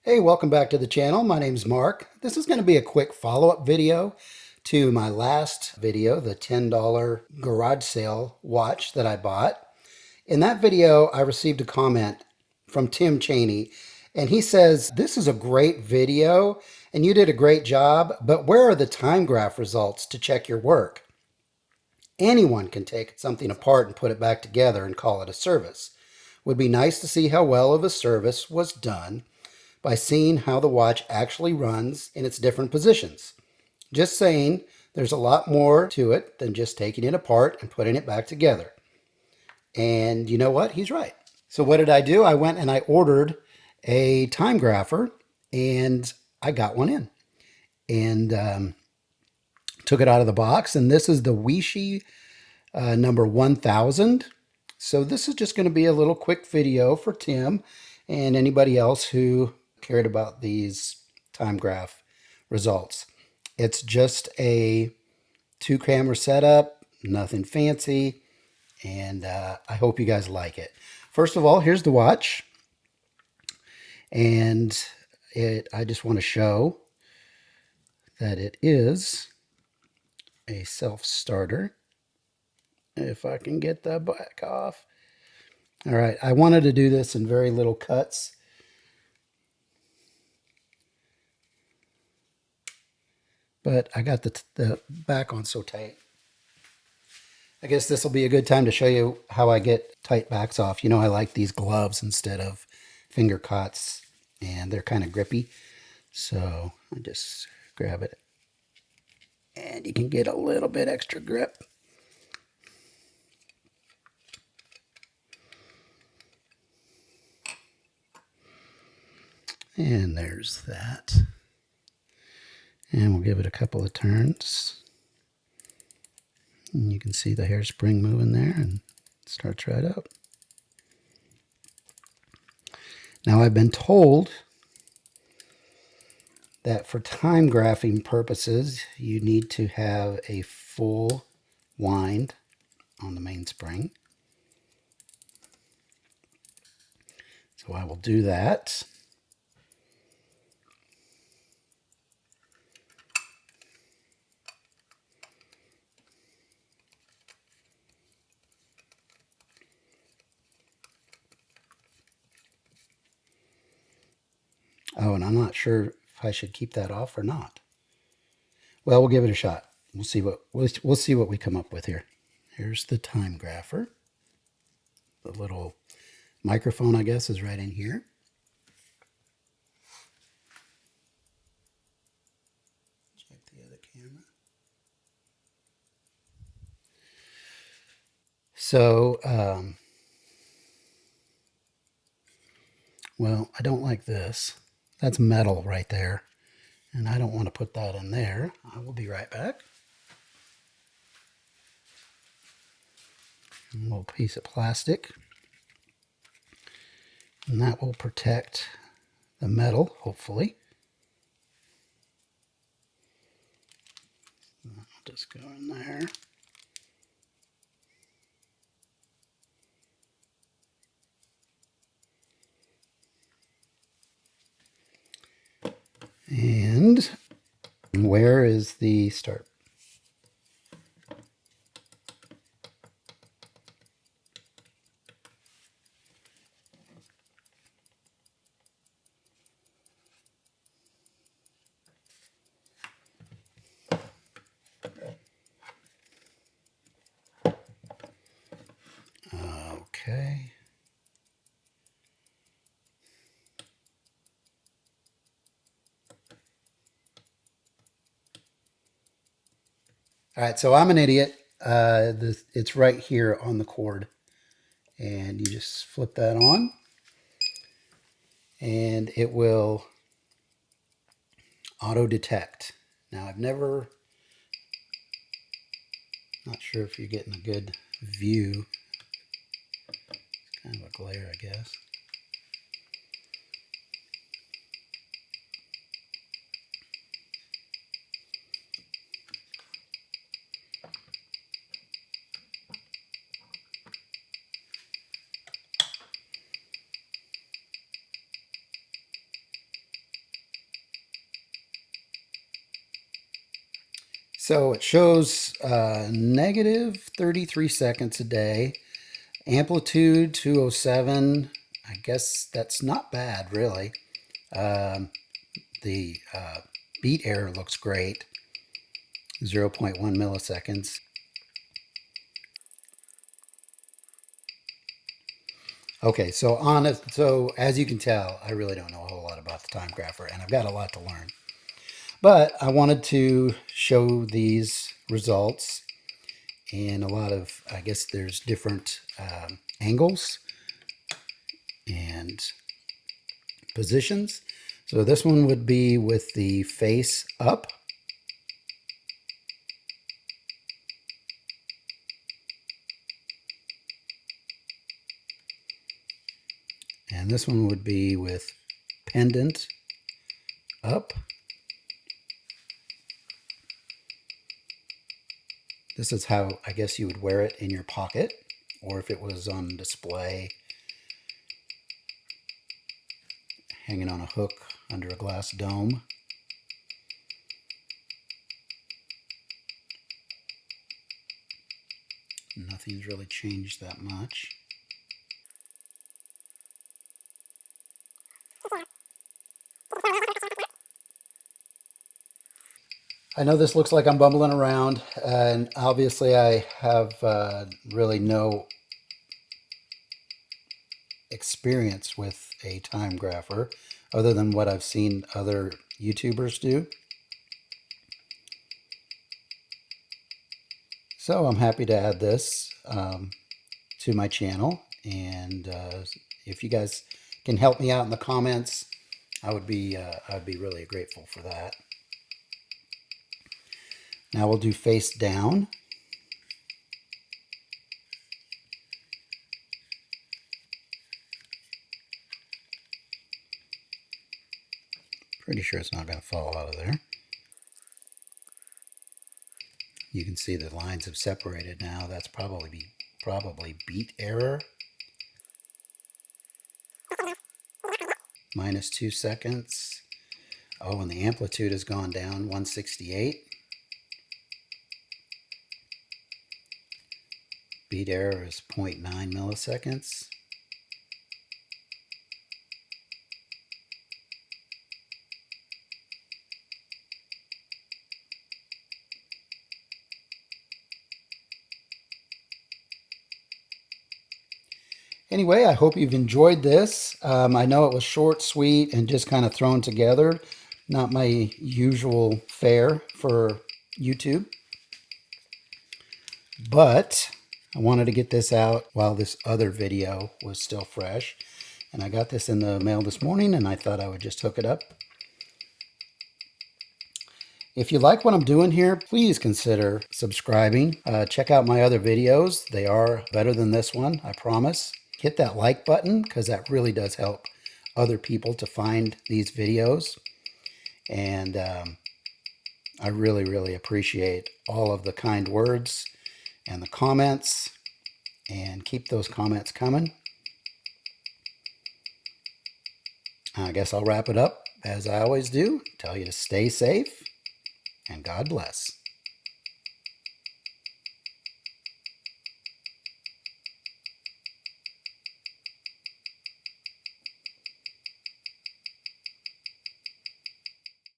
Hey, welcome back to the channel. My name's Mark. This is going to be a quick follow-up video to my last video, the $10 garage sale watch that I bought. In that video, I received a comment from Tim Cheney, and he says, "This is a great video, and you did a great job, but where are the time graph results to check your work? Anyone can take something apart and put it back together and call it a service. Would be nice to see how well of a service was done by seeing how the watch actually runs in its different positions. Just saying, there's a lot more to it than just taking it apart and putting it back together." And you know what? He's right. So what did I do? I went and I ordered a time grapher, and I got one in. And took it out of the box. And this is the Weishi number 1000. So this is just going to be a little quick video for Tim and anybody else who cared about these time graph results. It's just a 2-camera setup, nothing fancy, and I hope you guys like it. First of all, here's the watch, and I just want to show that it is a self-starter. If I can get that back off. All right, I wanted to do this in very little cuts. But I got the back on so tight. I guess this will be a good time to show you how I get tight backs off. You know, I like these gloves instead of finger cots, and they're kind of grippy. So I just grab it, and you can get a little bit extra grip. And there's that. And we'll give it a couple of turns. And you can see the hairspring moving there, and it starts right up. Now, I've been told that for time graphing purposes, you need to have a full wind on the mainspring. So I will do that. Oh, and I'm not sure if I should keep that off or not. Well, we'll give it a shot. We'll see what we come up with here. Here's the time grapher. The little microphone, I guess, is right in here. Check the other camera. So, well, I don't like this. That's metal right there, and I don't want to put that in there. I will be right back. A little piece of plastic, and that will protect the metal, hopefully. I'll just go in there. And where is the start? Okay. All right, so I'm an idiot. It's right here on the cord, and you just flip that on, and it will auto detect. Now, not sure if you're getting a good view. It's kind of a glare, I guess. So it shows negative 33 seconds a day, amplitude 207. I guess that's not bad, really. The beat error looks great, 0.1 milliseconds. Okay, so as you can tell, I really don't know a whole lot about the Timegrapher, and I've got a lot to learn. But I wanted to show these results in a lot of, I guess there's different angles and positions. So this one would be with the face up. And this one would be with pendant up. This is how I guess you would wear it in your pocket, or if it was on display hanging on a hook under a glass dome. Nothing's really changed that much. I know this looks like I'm bumbling around, and obviously I have really no experience with a Timegrapher other than what I've seen other YouTubers do. So I'm happy to add this to my channel, and if you guys can help me out in the comments, I'd be really grateful for that. Now we'll do face down. Pretty sure it's not going to fall out of there. You can see the lines have separated now. That's probably beat error. Minus 2 seconds. Oh, and the amplitude has gone down 168. Beat error is 0.9 milliseconds. Anyway, I hope you've enjoyed this. I know it was short, sweet, and just kind of thrown together. Not my usual fare for YouTube. But I wanted to get this out while this other video was still fresh. And I got this in the mail this morning, and I thought I would just hook it up. If you like what I'm doing here, please consider subscribing. Check out my other videos. They are better than this one, I promise. Hit that like button because that really does help other people to find these videos. And I really appreciate all of the kind words and the comments. And keep those comments coming. I guess I'll wrap it up as I always do. Tell you to stay safe and God bless.